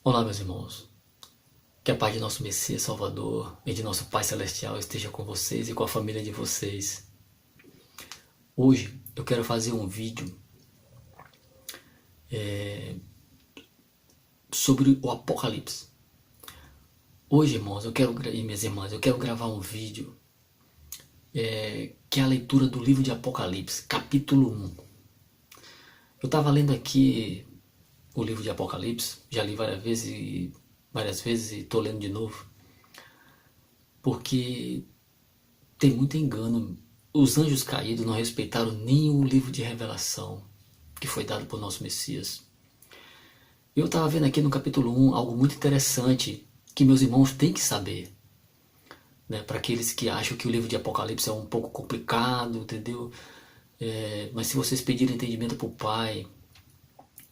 Olá, meus irmãos. Que a paz de nosso Messias Salvador e de nosso Pai Celestial esteja com vocês e com a família de vocês. Hoje eu quero fazer um vídeo sobre o Apocalipse. Hoje, irmãos, e minhas irmãs, eu quero gravar um vídeo que é a leitura do livro de Apocalipse, capítulo 1. Eu estava lendo aqui o livro de Apocalipse, já li várias vezes e estou lendo de novo, porque tem muito engano. Os anjos caídos não respeitaram nem o livro de revelação que foi dado por nosso Messias. Eu estava vendo aqui no capítulo 1 algo muito interessante que meus irmãos têm que saber. Né? Para aqueles que acham que o livro de Apocalipse é um pouco complicado, entendeu? Mas se vocês pedirem entendimento para o Pai,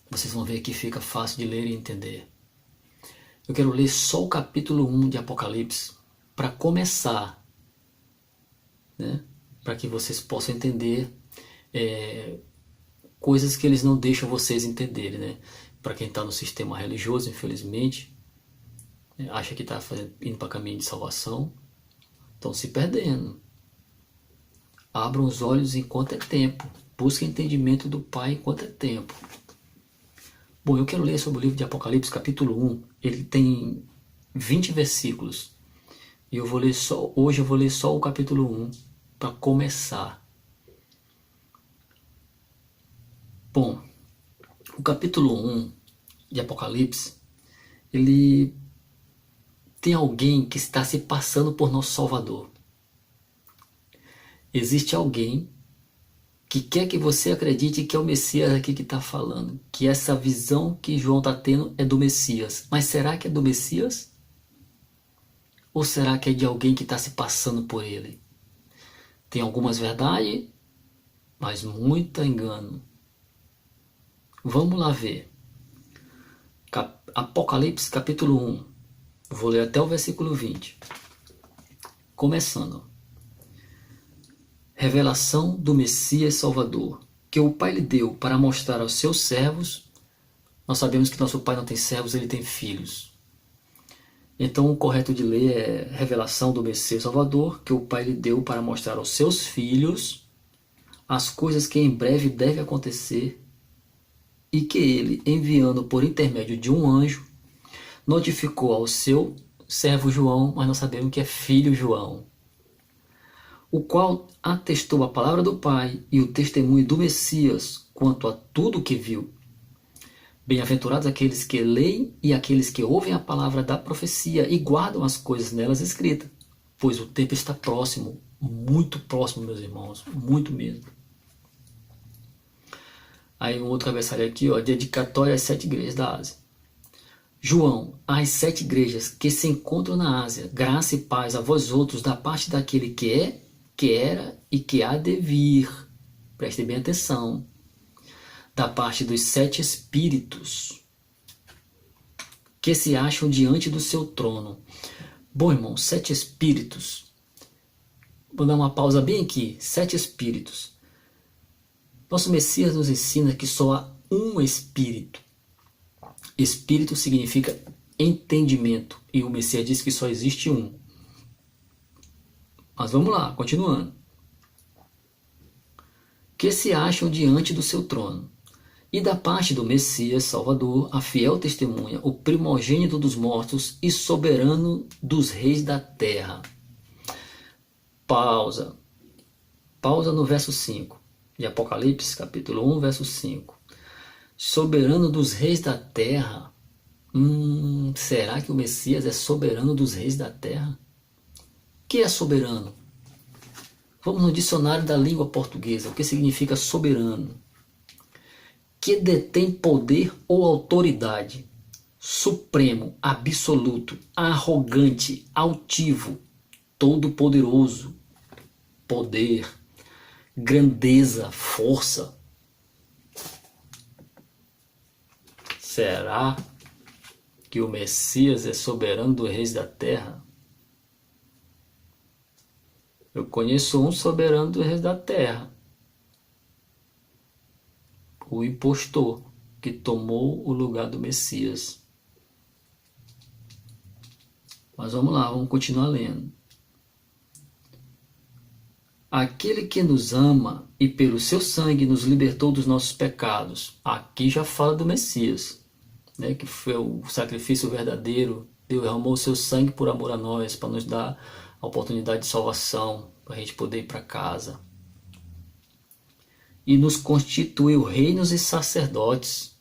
vocês vão ver que fica fácil de ler e entender. Eu quero ler só o capítulo 1 de Apocalipse para começar, né? Para que vocês possam entender coisas que eles não deixam vocês entenderem, né? Para quem está no sistema religioso, infelizmente, acha que está indo para caminho de salvação, estão se perdendo. Abram os olhos enquanto é tempo. Busquem entendimento do Pai enquanto é tempo. Bom, eu quero ler sobre o livro de Apocalipse, capítulo 1. Ele tem 20 versículos. E hoje eu vou ler só o capítulo 1 para começar. Bom, o capítulo 1 de Apocalipse, ele tem alguém que está se passando por nosso Salvador. Existe alguém que quer que você acredite que é o Messias aqui que está falando, que essa visão que João está tendo é do Messias. Mas será que é do Messias? Ou será que é de alguém que está se passando por ele? Tem algumas verdades, mas muito engano. Vamos lá ver. Apocalipse capítulo 1. Vou ler até o versículo 20. Começando. Revelação do Messias Salvador, que o Pai lhe deu para mostrar aos seus servos. Nós sabemos que nosso Pai não tem servos, ele tem filhos. Então o correto de ler é revelação do Messias Salvador, que o Pai lhe deu para mostrar aos seus filhos as coisas que em breve devem acontecer, e que ele, enviando por intermédio de um anjo, notificou ao seu servo João, mas nós sabemos que é filho João, o qual atestou a palavra do Pai e o testemunho do Messias quanto a tudo o que viu. Bem-aventurados aqueles que leem e aqueles que ouvem a palavra da profecia e guardam as coisas nelas escritas, pois o tempo está próximo, muito próximo, meus irmãos, muito mesmo. Aí um outro cabeçalho aqui, ó, dedicatória às 7 igrejas da Ásia. João, às 7 igrejas que se encontram na Ásia, graça e paz a vós outros da parte daquele que é, que era e que há de vir. Prestem bem atenção. Da parte dos 7 espíritos que se acham diante do seu trono. Bom, irmão, 7 espíritos. Vou dar uma pausa bem aqui. 7 espíritos. Nosso Messias nos ensina que só há um espírito. Espírito significa entendimento. E o Messias diz que só existe um. Mas vamos lá, continuando. Que se acham diante do seu trono. E da parte do Messias Salvador, a fiel testemunha, o primogênito dos mortos e soberano dos reis da terra. Pausa. Pausa no verso 5. De Apocalipse, capítulo 1, verso 5. Soberano dos reis da terra. Será que o Messias é soberano dos reis da terra? O que é soberano? Vamos no dicionário da língua portuguesa. O que significa soberano? Que detém poder ou autoridade. Supremo, absoluto, arrogante, altivo, todo-poderoso, poder, grandeza, força. Será que o Messias é soberano dos reis da terra? Eu conheço um soberano dos reis da terra. o impostor que tomou o lugar do Messias. Mas vamos lá, vamos continuar lendo. Aquele que nos ama e pelo seu sangue nos libertou dos nossos pecados. Aqui já fala do Messias, né, que foi o sacrifício verdadeiro. Deus derramou o seu sangue por amor a nós, para nos dar a oportunidade de salvação, para a gente poder ir para casa. E nos constituiu reinos e sacerdotes.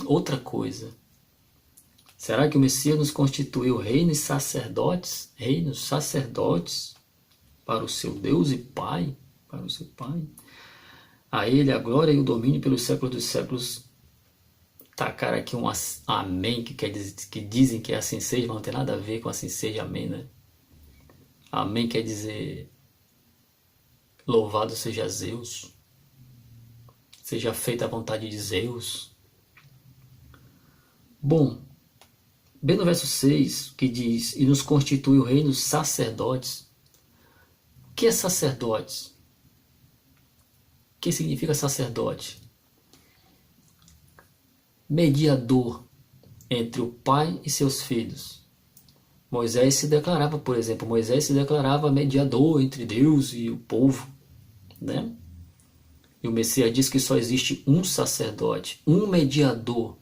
Outra coisa. Será que o Messias nos constituiu reinos e sacerdotes? Reinos, sacerdotes para o seu Deus e Pai? Para o seu Pai? A Ele a glória e o domínio pelos séculos dos séculos. Tacaram aqui um amém, que dizem que é assim seja, mas não tem nada a ver com assim seja, amém, né? Amém quer dizer louvado seja Zeus, seja feita a vontade de Zeus. Bom, bem no verso 6, que diz, e nos constitui o reino sacerdotes. O que é sacerdotes? O que significa sacerdote? Mediador entre o pai e seus filhos. Moisés se declarava, por exemplo, Moisés se declarava mediador entre Deus e o povo, né? E o Messias diz que só existe um sacerdote, um mediador.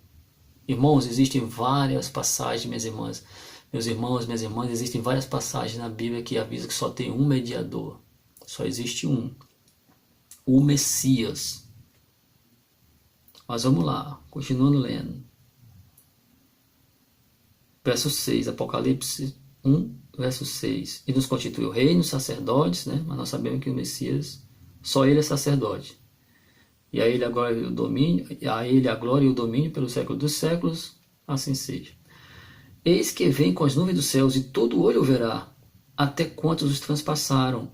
Irmãos, existem várias passagens, minhas irmãs, meus irmãos, minhas irmãs, existem várias passagens na Bíblia que avisam que só tem um mediador. Só existe um. O Messias. Mas vamos lá, continuando lendo. Verso 6, Apocalipse 1, verso 6. E nos constituiu reinos, sacerdotes, né? Mas nós sabemos que o Messias, só ele é sacerdote. E a ele a glória e o domínio, pelos séculos dos séculos, assim seja. Eis que vem com as nuvens dos céus, e todo olho o verá, até quantos os transpassaram.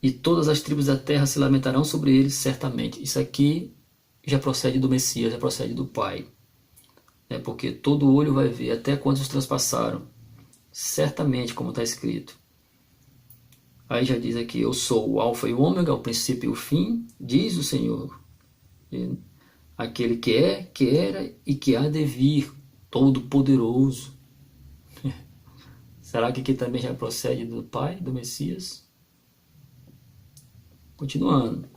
E todas as tribos da terra se lamentarão sobre eles, certamente. Isso aqui já procede do Messias, já procede do Pai. Porque todo olho vai ver, até quantos os transpassaram. Certamente, como está escrito. Aí já diz aqui, eu sou o alfa e o ômega, o princípio e o fim, diz o Senhor. Aquele que é, que era e que há de vir, todo-poderoso. Será que aqui também já procede do Pai, do Messias? Continuando.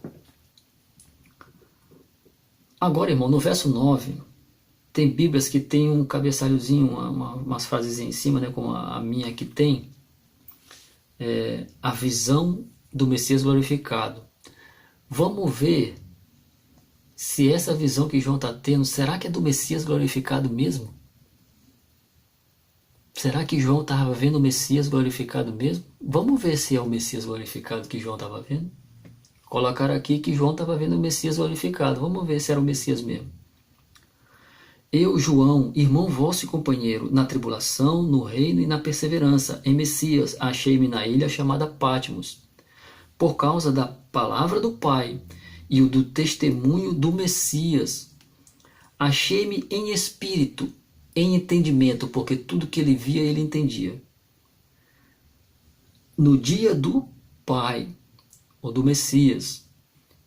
Agora, irmão, no verso 9, tem Bíblias que tem um cabeçalhozinho, umas frases em cima, né, como a minha aqui tem. A visão do Messias glorificado. Vamos ver se essa visão que João está tendo, será que é do Messias glorificado mesmo? Será que João estava vendo o Messias glorificado mesmo? Vamos ver se é o Messias glorificado que João estava vendo. Colocaram aqui que João estava vendo o Messias glorificado. Vamos ver se era o Messias mesmo. Eu, João, irmão vosso e companheiro, na tribulação, no reino e na perseverança, em Messias, achei-me na ilha chamada Patmos, por causa da palavra do Pai e o do testemunho do Messias. Achei-me em espírito, em entendimento, porque tudo que ele via, ele entendia. No dia do Pai, ou do Messias,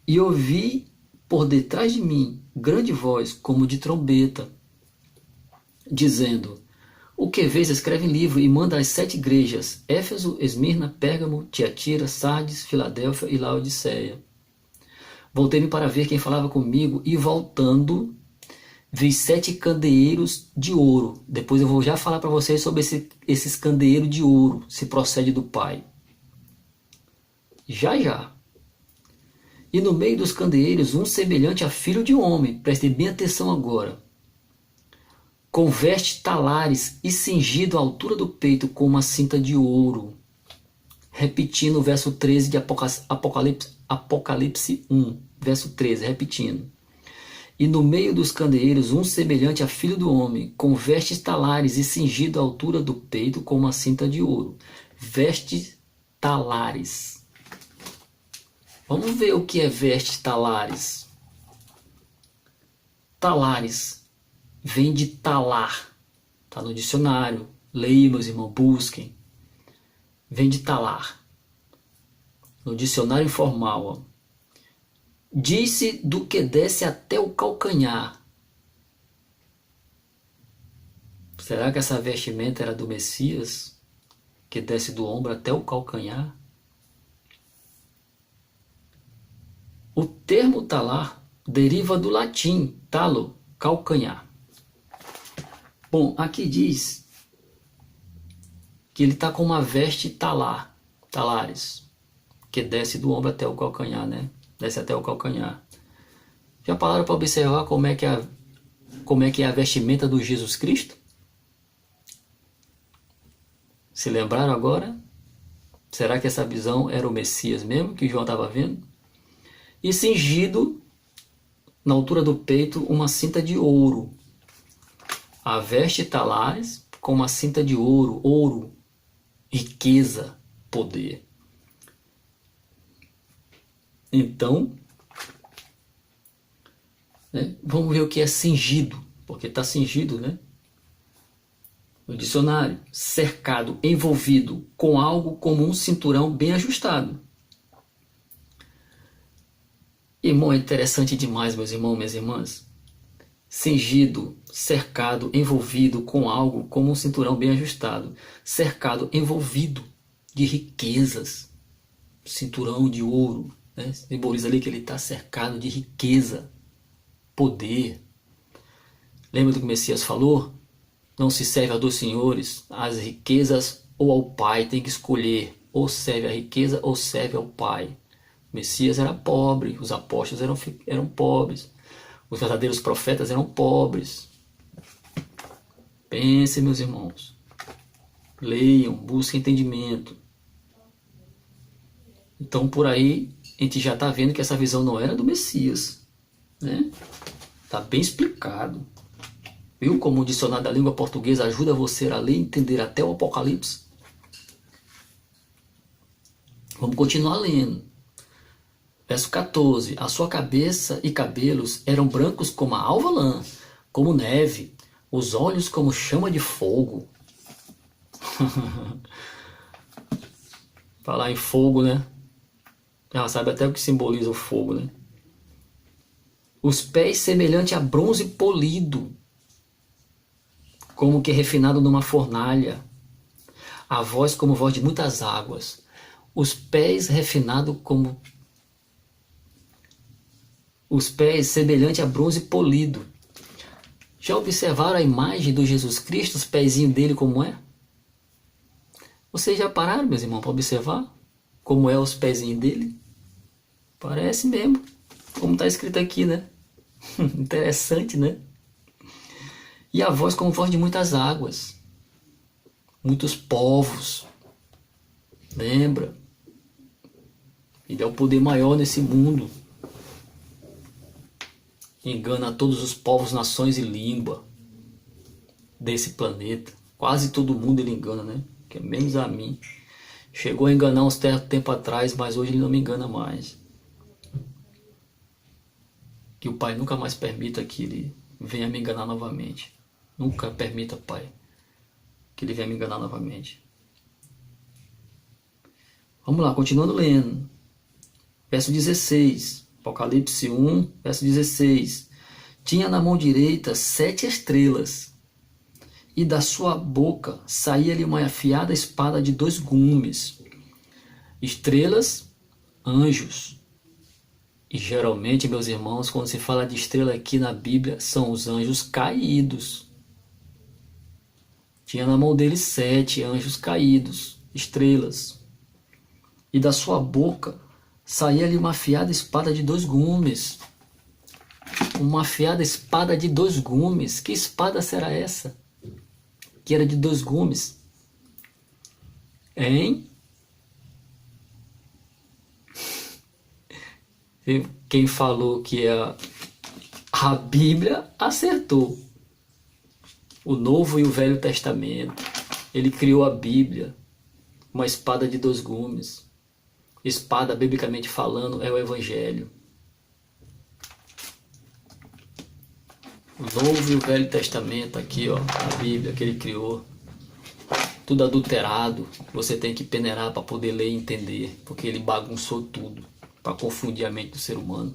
e ouvi por detrás de mim grande voz, como de trombeta, dizendo, o que vês, escreve em livro e manda às 7 igrejas, Éfeso, Esmirna, Pérgamo, Tiatira, Sardes, Filadélfia e Laodiceia. Voltei-me para ver quem falava comigo, e voltando, vi 7 candeeiros de ouro. Depois eu vou já falar para vocês sobre esses candeeiros de ouro, se procede do Pai. Já. E no meio dos candeeiros, um semelhante a filho de homem, prestem bem atenção agora, com vestes talares e cingido à altura do peito com uma cinta de ouro. Repetindo o verso 13 de Apocalipse 1, verso 13, repetindo. E no meio dos candeeiros, um semelhante a filho do homem, com vestes talares e cingido à altura do peito com uma cinta de ouro. Vestes talares. Vamos ver o que é vestes talares. Talares vem de talar. Está no dicionário. Leia, meus irmãos, busquem. Vem de talar. No dicionário informal. Disse do que desce até o calcanhar. Será que essa vestimenta era do Messias, que desce do ombro até o calcanhar? O termo talar deriva do latim talo, calcanhar. Bom, aqui diz que ele está com uma veste talar, talares, que desce do ombro até o calcanhar, né? Desce até o calcanhar. Já pararam para observar como é que é a vestimenta do Jesus Cristo? Se lembraram agora? Será que essa visão era o Messias mesmo que João estava vendo? E cingido na altura do peito uma cinta de ouro. A veste talares com uma cinta de ouro, ouro, riqueza, poder. Então, né, vamos ver o que é cingido, porque está cingido, né? No dicionário, cercado, envolvido com algo como um cinturão bem ajustado. Irmão, é interessante demais, meus irmãos, minhas irmãs. Cingido, cercado, envolvido com algo como um cinturão bem ajustado. Cercado, envolvido de riquezas. Cinturão de ouro, né? Simboliza ali que ele está cercado de riqueza, poder. Lembra do que o Messias falou? Não se serve a dois senhores, as riquezas ou ao Pai, tem que escolher. Ou serve a riqueza ou serve ao Pai. O Messias era pobre, os apóstolos eram pobres, os verdadeiros profetas eram pobres. Pensem, meus irmãos. Leiam, busquem entendimento. Então, por aí, a gente já está vendo que essa visão não era do Messias, né? Está bem explicado. Viu como o dicionário da língua portuguesa ajuda você a ler e entender até o Apocalipse? Vamos continuar lendo. Verso 14. A sua cabeça e cabelos eram brancos como a alva lã, como neve, os olhos como chama de fogo. Falar em fogo, né? Ela sabe até o que simboliza o fogo, né? Os pés semelhante a bronze polido, como que refinado numa fornalha. A voz como voz de muitas águas. Os pés refinados como... Os pés semelhante a bronze polido. Já observaram a imagem do Jesus Cristo, os pezinhos dele como é? Vocês já pararam, meus irmãos, para observar como é os pezinhos dele? Parece mesmo, como está escrito aqui, né? Interessante, né? E a voz como voz de muitas águas, muitos povos. Lembra? Ele é o poder maior nesse mundo. Engana todos os povos, nações e língua desse planeta. Quase todo mundo ele engana, né? Que é menos a mim. Chegou a enganar uns tempo atrás, mas hoje ele não me engana mais. Que o Pai nunca mais permita que ele venha me enganar novamente. Nunca permita, Pai, que ele venha me enganar novamente. Vamos lá, continuando lendo. Verso 16. Apocalipse 1, verso 16. Tinha na mão direita 7 estrelas, e da sua boca saía-lhe uma afiada espada de 2 gumes. Estrelas, anjos. E geralmente, meus irmãos, quando se fala de estrela aqui na Bíblia, são os anjos caídos. Tinha na mão dele 7 anjos caídos, estrelas. E da sua boca saía-lhe uma afiada espada de 2 gumes. Uma afiada espada de 2 gumes. Que espada será essa? Que era de 2 gumes. Hein? Quem falou que a Bíblia acertou. O Novo e o Velho Testamento. Ele criou a Bíblia. Uma espada de 2 gumes. Espada, biblicamente falando, é o Evangelho. O Novo e o Velho Testamento aqui, ó, a Bíblia que ele criou. Tudo adulterado. Você tem que peneirar para poder ler e entender. Porque ele bagunçou tudo para confundir a mente do ser humano.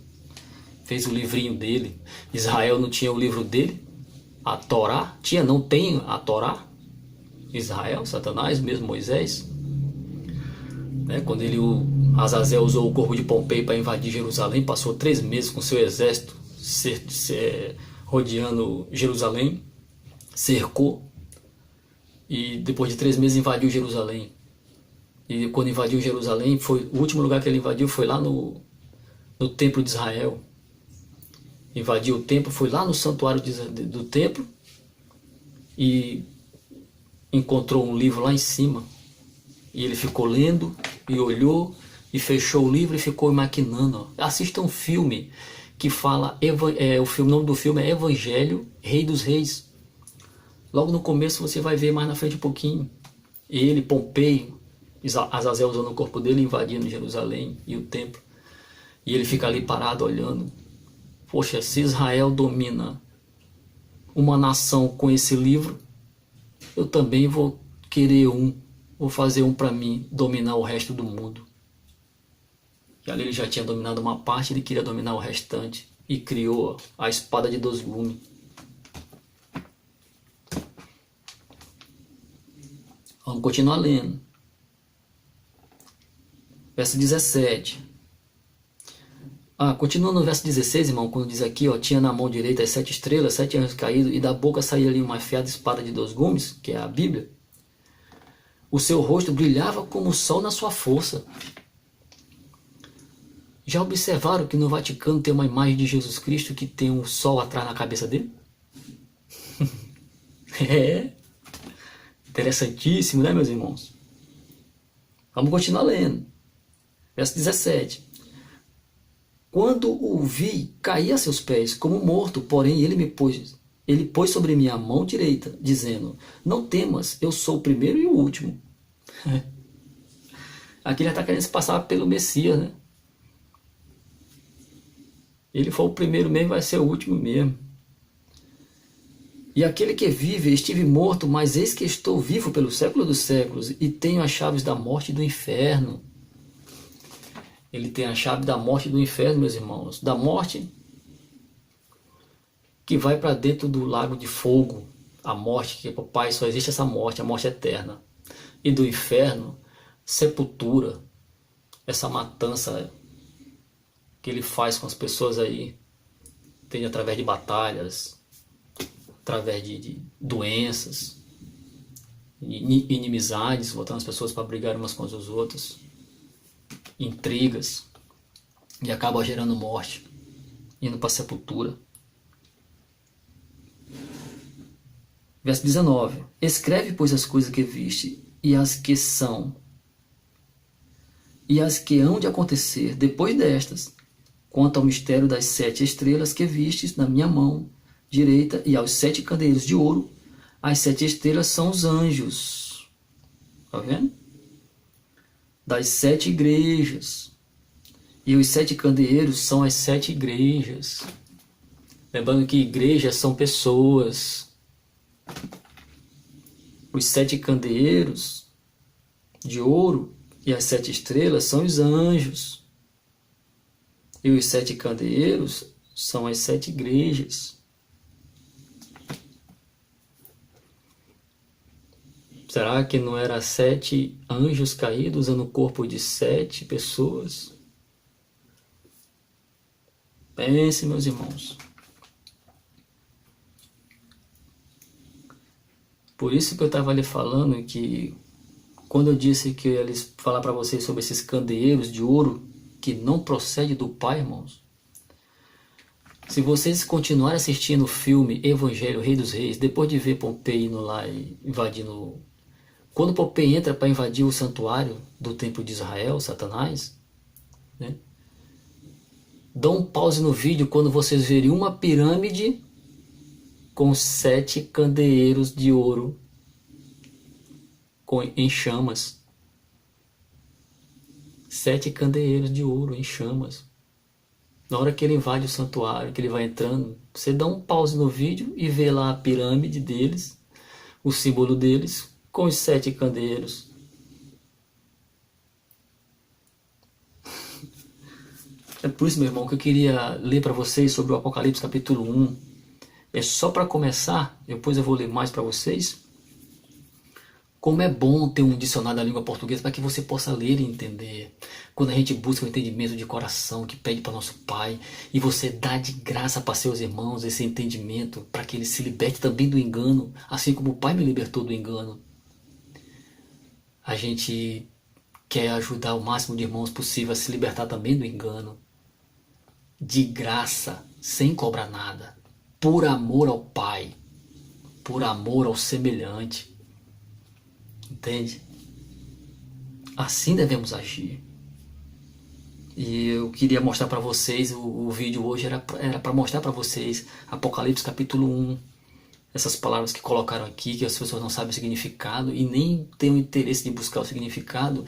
fez o livrinho dele. Israel não tinha o livro dele, a Torá, tinha, não tem a Torá. Israel, Satanás, mesmo Moisés, né? Quando Azazel usou o corpo de Pompei para invadir Jerusalém, passou 3 meses com seu exército rodeando Jerusalém, cercou, e depois de 3 meses invadiu Jerusalém. E quando invadiu Jerusalém, o último lugar que ele invadiu foi lá no templo de Israel. Invadiu o templo, foi lá no santuário do templo e encontrou um livro lá em cima. E ele ficou lendo e olhou e fechou o livro e ficou maquinando. Assista um filme que fala, o nome do filme é Evangelho, Rei dos Reis. Logo no começo você vai ver mais na frente um pouquinho. Ele, Pompeio, Azazel usando o corpo dele, invadindo Jerusalém e o templo. E ele fica ali parado olhando. Poxa, se Israel domina uma nação com esse livro, eu também vou querer vou fazer um para mim, dominar o resto do mundo. E ali ele já tinha dominado uma parte, ele queria dominar o restante. E criou a espada de 2 gumes. Vamos continuar lendo. Verso 17. Continuando no verso 16, irmão, quando diz aqui, tinha na mão direita as 7 estrelas, 7 anjos caídos, e da boca saía ali uma afiada espada de 2 gumes, que é a Bíblia. O seu rosto brilhava como o sol na sua força. Já observaram que no Vaticano tem uma imagem de Jesus Cristo que tem um sol atrás na cabeça dele? É interessantíssimo, né, meus irmãos? Vamos continuar lendo. Verso 17. Quando o vi, caí a seus pés como morto, porém ele pôs sobre mim a mão direita, dizendo, não temas, eu sou o primeiro e o último. Aqui ele está querendo se passar pelo Messias, né? Ele foi o primeiro mesmo, vai ser o último mesmo. E aquele que vive, estive morto, mas eis que estou vivo pelo século dos séculos, e tenho as chaves da morte e do inferno. Ele tem a chave da morte e do inferno, meus irmãos. Da morte que vai para dentro do lago de fogo. A morte, que papai, só existe essa morte, a morte eterna. E do inferno, sepultura. Essa matança que ele faz com as pessoas aí. Tem através de batalhas, através de doenças, inimizades, botando as pessoas para brigar umas com as outras, intrigas, e acaba gerando morte, indo para a sepultura. Verso 19. Escreve, pois, as coisas que viste, e as que são, e as que hão de acontecer depois destas, quanto ao mistério das 7 estrelas que vistes na minha mão direita, e aos 7 candeeiros de ouro. As 7 estrelas são os anjos. Está vendo? Das 7 igrejas. E os 7 candeeiros são as 7 igrejas. Lembrando que igrejas são pessoas. Os 7 candeeiros de ouro e as 7 estrelas são os anjos. E os 7 candeeiros são as 7 igrejas. Será que não era 7 anjos caídos no corpo de 7 pessoas? Pense, meus irmãos. Por isso que eu estava ali falando que, quando eu disse que eu ia falar para vocês sobre esses candeeiros de ouro que não procede do Pai, irmãos. Se vocês continuarem assistindo o filme Evangelho, Rei dos Reis, depois de ver Pompei indo lá e invadindo... Quando Pompei entra para invadir o santuário do templo de Israel, Satanás, né? Dá um pause no vídeo quando vocês verem uma pirâmide com 7 candeeiros de ouro em chamas. 7 candeeiros de ouro em chamas. Na hora que ele invade o santuário, que ele vai entrando, você dá um pause no vídeo e vê lá a pirâmide deles, o símbolo deles, com os 7 candeeiros. É por isso, meu irmão, que eu queria ler para vocês sobre o Apocalipse capítulo 1. É só para começar, depois eu vou ler mais para vocês. Como é bom ter um dicionário da língua portuguesa para que você possa ler e entender. Quando a gente busca o entendimento de coração, que pede para nosso Pai, e você dá de graça para seus irmãos esse entendimento, para que eles se libertem também do engano, assim como o Pai me libertou do engano. A gente quer ajudar o máximo de irmãos possível a se libertar também do engano. De graça, sem cobrar nada. Por amor ao Pai. Por amor ao semelhante. Entende? Assim devemos agir. E eu queria mostrar para vocês, o vídeo hoje era para mostrar para vocês Apocalipse capítulo 1. Essas palavras que colocaram aqui, que as pessoas não sabem o significado e nem têm o interesse de buscar o significado,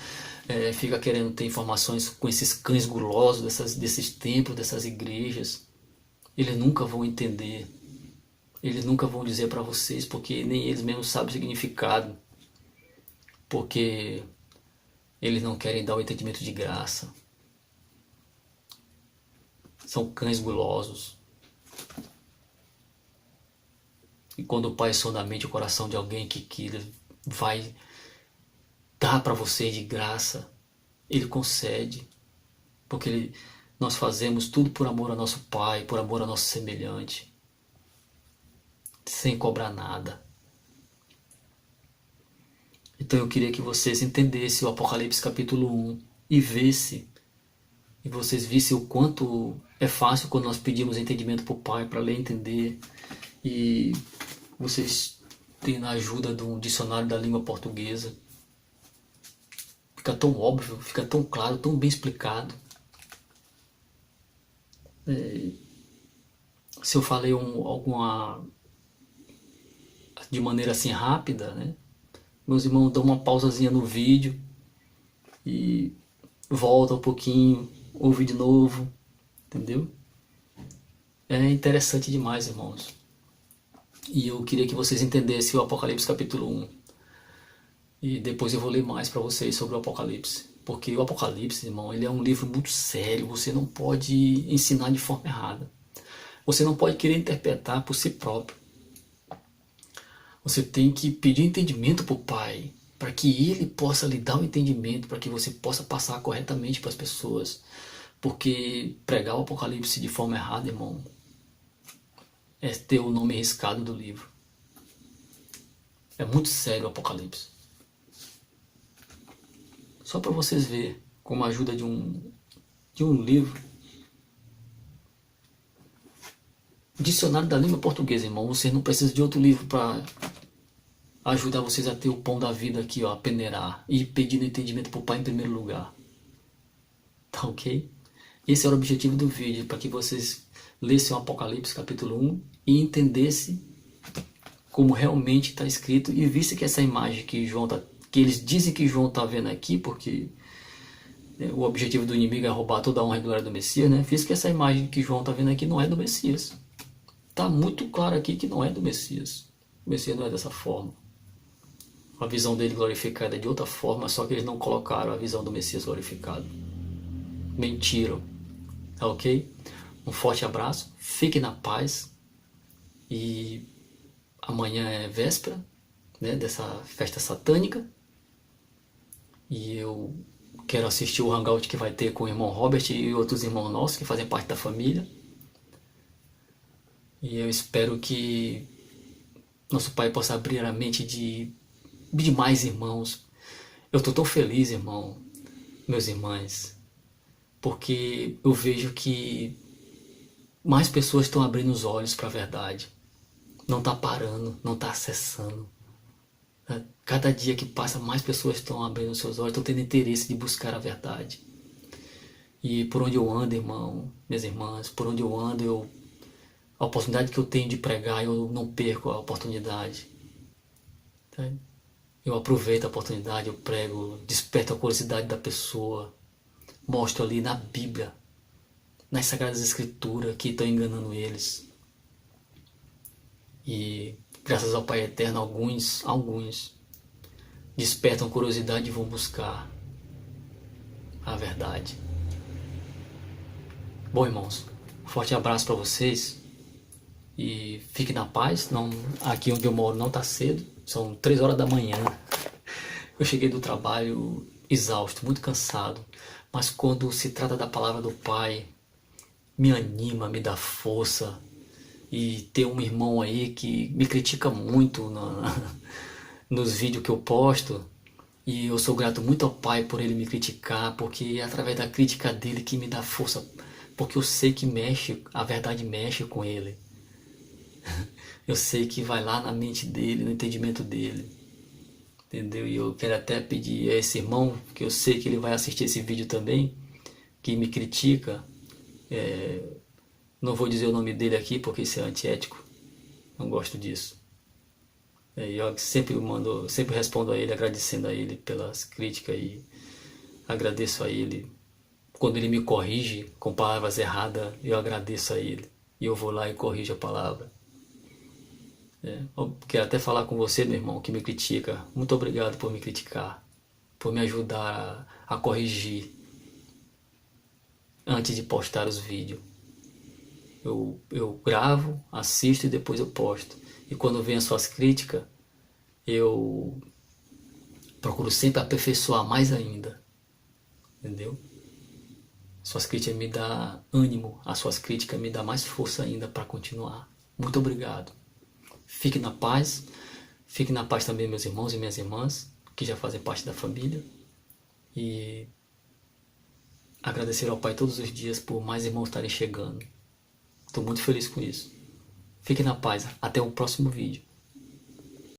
fica querendo ter informações com esses cães gulosos desses templos, dessas igrejas. Eles nunca vão entender. Eles nunca vão dizer para vocês, porque nem eles mesmos sabem o significado. Porque eles não querem dar o entendimento de graça. São cães gulosos. E quando o Pai sonda a mente e o coração de alguém que vai dar para você de graça, Ele concede. Porque nós fazemos tudo por amor ao nosso Pai, por amor ao nosso semelhante. Sem cobrar nada. Então eu queria que vocês entendessem o Apocalipse capítulo 1 e vocês vissem o quanto é fácil quando nós pedimos entendimento para o Pai, para ler e entender. E vocês têm a ajuda de um dicionário da língua portuguesa. Fica tão óbvio, fica tão claro, tão bem explicado. Se eu falei alguma de maneira assim rápida, né? Meus irmãos dão uma pausazinha no vídeo e volta um pouquinho, ouve de novo, entendeu? É interessante demais, irmãos. E eu queria que vocês entendessem o Apocalipse capítulo 1. E depois eu vou ler mais para vocês sobre o Apocalipse. Porque o Apocalipse, irmão, ele é um livro muito sério. Você não pode ensinar de forma errada. Você não pode querer interpretar por si próprio. Você tem que pedir entendimento para o Pai, para que Ele possa lhe dar o entendimento, para que você possa passar corretamente para as pessoas. Porque pregar o Apocalipse de forma errada, irmão, é ter o nome riscado do livro. É muito sério o Apocalipse. Só para vocês verem como a ajuda de um livro. Dicionário da língua portuguesa, irmão. Vocês não precisam de outro livro para ajudar vocês a ter o pão da vida aqui, ó, a peneirar. E pedindo entendimento para o Pai em primeiro lugar. Tá ok? Esse era o objetivo do vídeo, para que vocês lessem o Apocalipse capítulo 1 e entendessem como realmente está escrito e vissem que essa imagem que eles dizem que João está vendo aqui, porque o objetivo do inimigo é roubar toda a honra e glória do Messias, né? Fiz que essa imagem que João está vendo aqui não é do Messias. Está muito claro aqui que não é do Messias. O Messias não é dessa forma. A visão dele glorificada é de outra forma, só que eles não colocaram a visão do Messias glorificado. Mentiram. Tá ok? Um forte abraço, fique na paz e amanhã é véspera, né, dessa festa satânica e eu quero assistir o hangout que vai ter com o irmão Robert e outros irmãos nossos que fazem parte da família e eu espero que nosso Pai possa abrir a mente de mais irmãos. Eu estou tão feliz, irmão, meus irmãos, porque eu vejo que mais pessoas estão abrindo os olhos para a verdade. Não está parando, não está acessando. Cada dia que passa, mais pessoas estão abrindo seus olhos, estão tendo interesse de buscar a verdade. E por onde eu ando, irmão, minhas irmãs, por onde eu ando, a oportunidade que eu tenho de pregar, eu não perco a oportunidade. Tá? Eu aproveito a oportunidade, eu prego, desperto a curiosidade da pessoa, mostro ali na Bíblia, nas Sagradas Escrituras que estão enganando eles. E graças ao Pai Eterno, alguns despertam curiosidade e vão buscar a verdade. Bom, irmãos, um forte abraço para vocês e fiquem na paz. Não, aqui onde eu moro não está cedo, são 3 horas da manhã. Eu cheguei do trabalho exausto, muito cansado, mas quando se trata da palavra do Pai, me anima, me dá força. E ter um irmão aí que me critica muito nos vídeos que eu posto, e eu sou grato muito ao Pai por ele me criticar, porque é através da crítica dele que me dá força, porque eu sei que mexe, a verdade mexe com ele. Eu sei que vai lá na mente dele, no entendimento dele. Entendeu? E eu quero até pedir a esse irmão, que eu sei que ele vai assistir esse vídeo também, que me critica. Não vou dizer o nome dele aqui porque isso é antiético. Não gosto disso. E eu sempre respondo a ele, agradecendo a ele pelas críticas e agradeço a ele. Quando ele me corrige com palavras erradas, eu agradeço a ele. E eu vou lá e corrijo a palavra. Eu quero até falar com você, meu irmão, que me critica. Muito obrigado por me criticar, por me ajudar a corrigir antes de postar os vídeos. Eu gravo, assisto e depois eu posto. E quando vem as suas críticas, eu procuro sempre aperfeiçoar mais ainda. Entendeu? Suas críticas me dão ânimo, as suas críticas me dão mais força ainda para continuar. Muito obrigado. Fique na paz. Fique na paz também meus irmãos e minhas irmãs, que já fazem parte da família. E agradecer ao Pai todos os dias por mais irmãos estarem chegando. Estou muito feliz com isso. Fique na paz. Até o próximo vídeo.